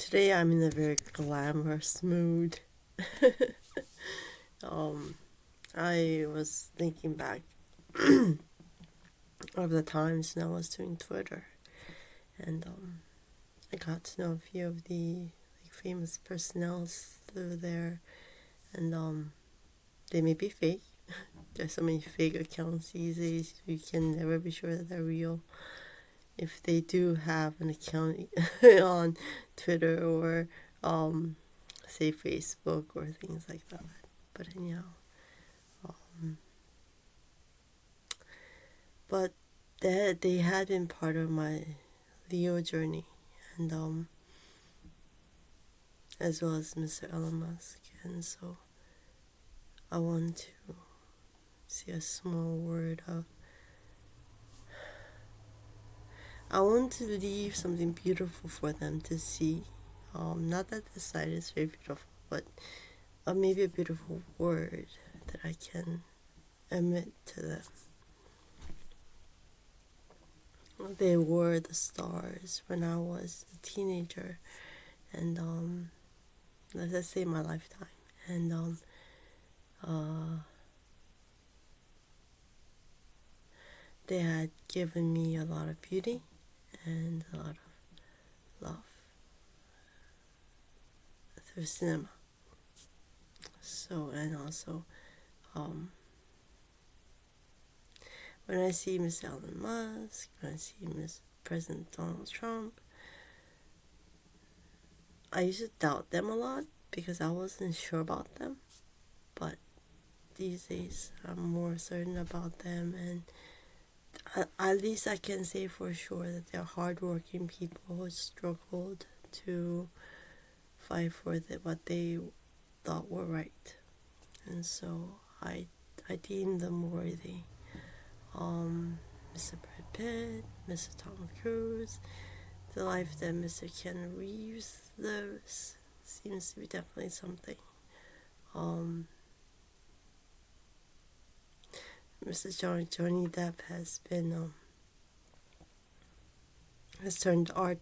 Today I'm in a very glamorous mood. I was thinking back of the times when I was doing Twitter, and I got to know a few of the famous personnels through there, and they may be fake. There's so many fake accounts these days, you can never be sure that they're real. If they do have an account on Twitter or say Facebook or things like that. But anyhow, um, but they had been part of my Leo journey, and as well as Mr. Elon Musk, and so I want to say a small word of. I want to leave something beautiful for them to see. Not that the site is very beautiful, but maybe a beautiful word that I can emit to them. They were the stars when I was a teenager, and let's say my lifetime, and they had given me a lot of beauty and a lot of love through cinema. So, and also, when I see Mr. Elon Musk, when I see President Donald Trump, I used to doubt them a lot because I wasn't sure about them. But these days, I'm more certain about them, and at least I can say for sure that they're hardworking people who struggled to fight for what they thought were right. And so I deem them worthy. Mr. Brad Pitt, Mr. Tom Cruise, the life that Mr. Ken Reeves lives seems to be definitely something. Mr. Johnny Depp has been has turned art.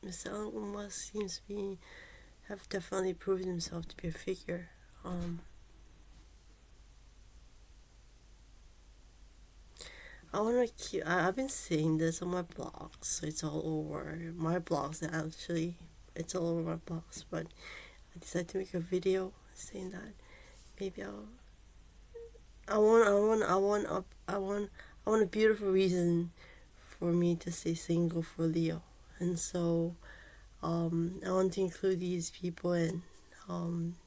Mr. Elon Musk seems to have definitely proved himself to be a figure. I want to keep. I've been saying this on my blogs, so it's all over my blogs. Actually, it's all over my blogs. But I decided to make a video saying that maybe I want a beautiful reason for me to stay single for Leo, and so I want to include these people in.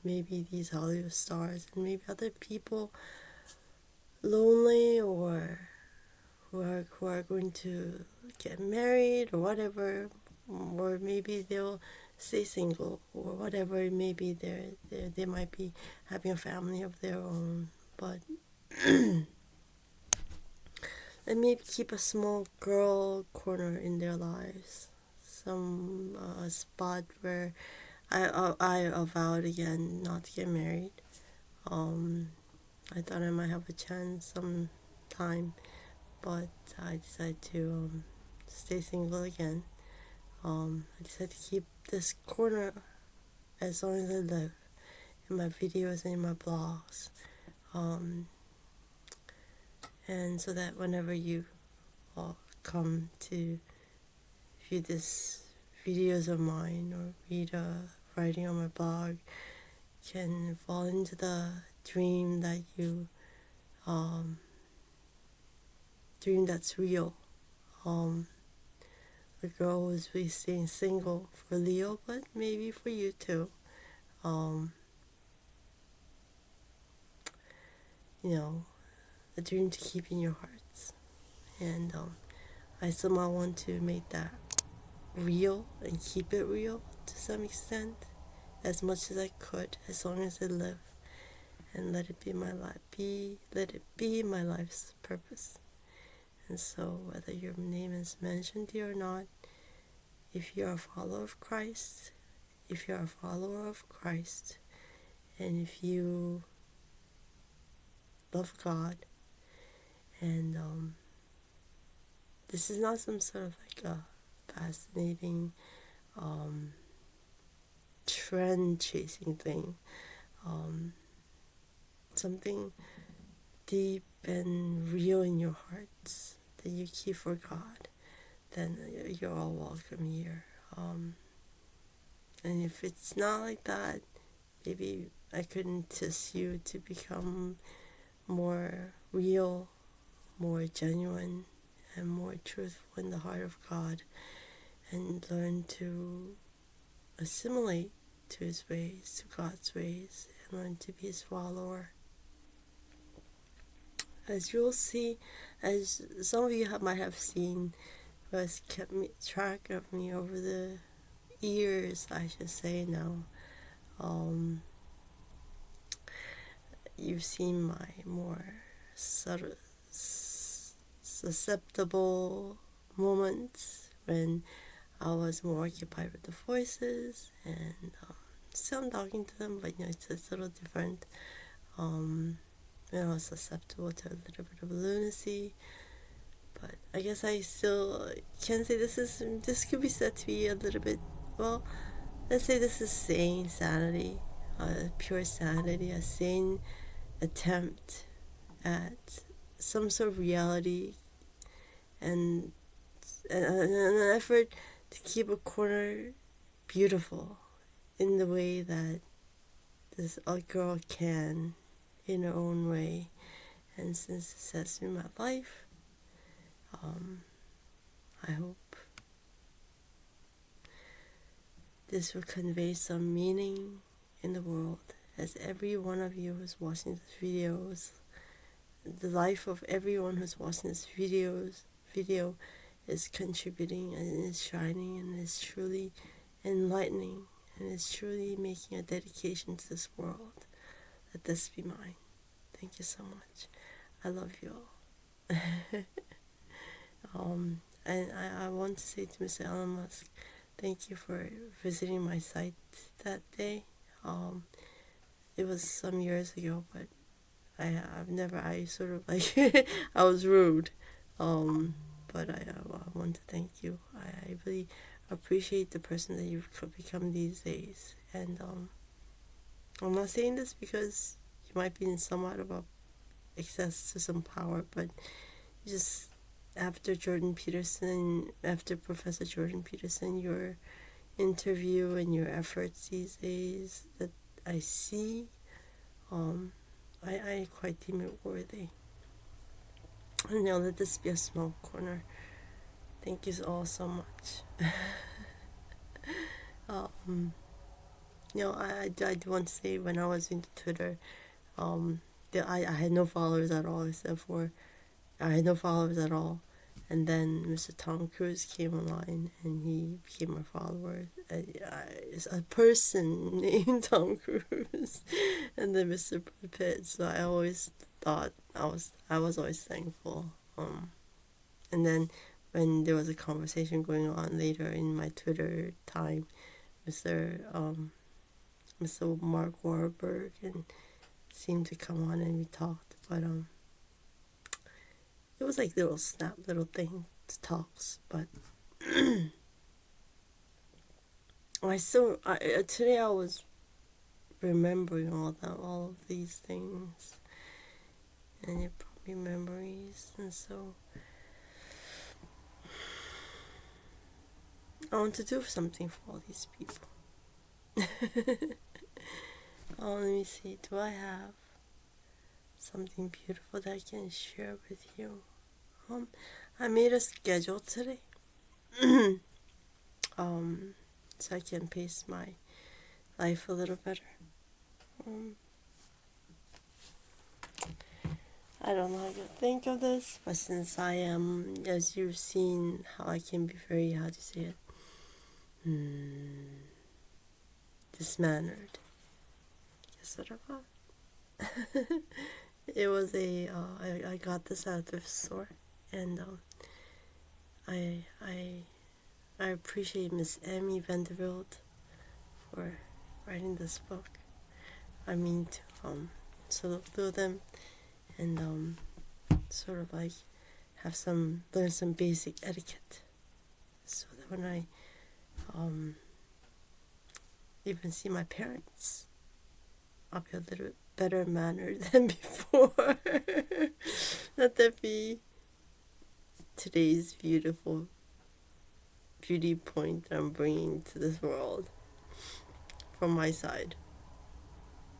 Maybe these Hollywood stars and maybe other people lonely or who are going to get married or whatever, or maybe they'll stay single or whatever. Maybe they might be having a family of their own, but let me keep a small girl corner in their lives, some spot where I vowed again not to get married. I thought I might have a chance sometime, but I decided to stay single again. I decided to keep this corner as long as I live in my videos and in my blogs. And so that whenever you all come to view this videos of mine or read writing on my blog, can fall into the dream that you dream that's real. The girl who's really staying single for Leo, but maybe for you too. You know, a dream to keep in your hearts. And I somehow want to make that real and keep it real to some extent, as much as I could, as long as I live, and let it be my life. Let it be my life's purpose. And so, whether your name is mentioned here or not, if you're a follower of Christ, and if you love God, and this is not some sort of like a fascinating trend chasing thing. Something deep and real in your hearts that you keep for God, then you're all welcome here. And if it's not like that, maybe I could assist you to become more real, more genuine, and more truthful in the heart of God, and learn to assimilate to His ways, to God's ways, and learn to be His follower. As you'll see, as some of you might have seen, who has kept track of me over the years, I should say now. You've seen my more susceptible moments when I was more occupied with the voices, and still I'm talking to them, but it's a little different. When I was susceptible to a little bit of lunacy, but I guess I still can say this could be said to be a little bit, well, let's say this is sane sanity, pure sanity, a sane attempt at some sort of reality, and an effort to keep a corner beautiful in the way that this girl can, in her own way. And since this has been my life, I hope this will convey some meaning in the world, as every one of you who's watching this the life of everyone who's watching this video is contributing and is shining and is truly enlightening and is truly making a dedication to this world. Let this be mine. Thank you so much. I love you all. And I want to say to Mr. Elon Musk, thank you for visiting my site that day. It was some years ago, but I sort of like, I was rude. But I want to thank you. I really appreciate the person that you've become these days. And I'm not saying this because you might be in somewhat of a access to some power, but just after Professor Jordan Peterson, your interview and your efforts these days that I see, I quite deem it worthy. And now let this be a small corner. Thank you all so much. I do want to say, when I was into Twitter, I had no followers at all, and then Mr. Tom Cruise came online and he became a follower. It's a person named Tom Cruise, and then Mr. Brad Pitt. So I always thought I was always thankful. And then when there was a conversation going on later in my Twitter time, Mr. Mark Wahlberg and seemed to come on and we talked, but it was like little thing talks, but today I was remembering all of these things, and it brought me memories, and so I want to do something for all these people. Let me see, do I have something beautiful that I can share with you? I made a schedule today, so I can pace my life a little better. I don't know how to think of this, but since I am, as you've seen, how I can be very, how do you say it, dismannered. Guess what about? It was I got this at a thrift store, and I appreciate Miss Amy Vanderbilt for writing this book. I mean to salute them and sort of like learn some basic etiquette, so that when I even see my parents, I'll be a little bit better mannered than before. Let that be today's beautiful beauty point that I'm bringing to this world from my side.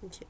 Okay.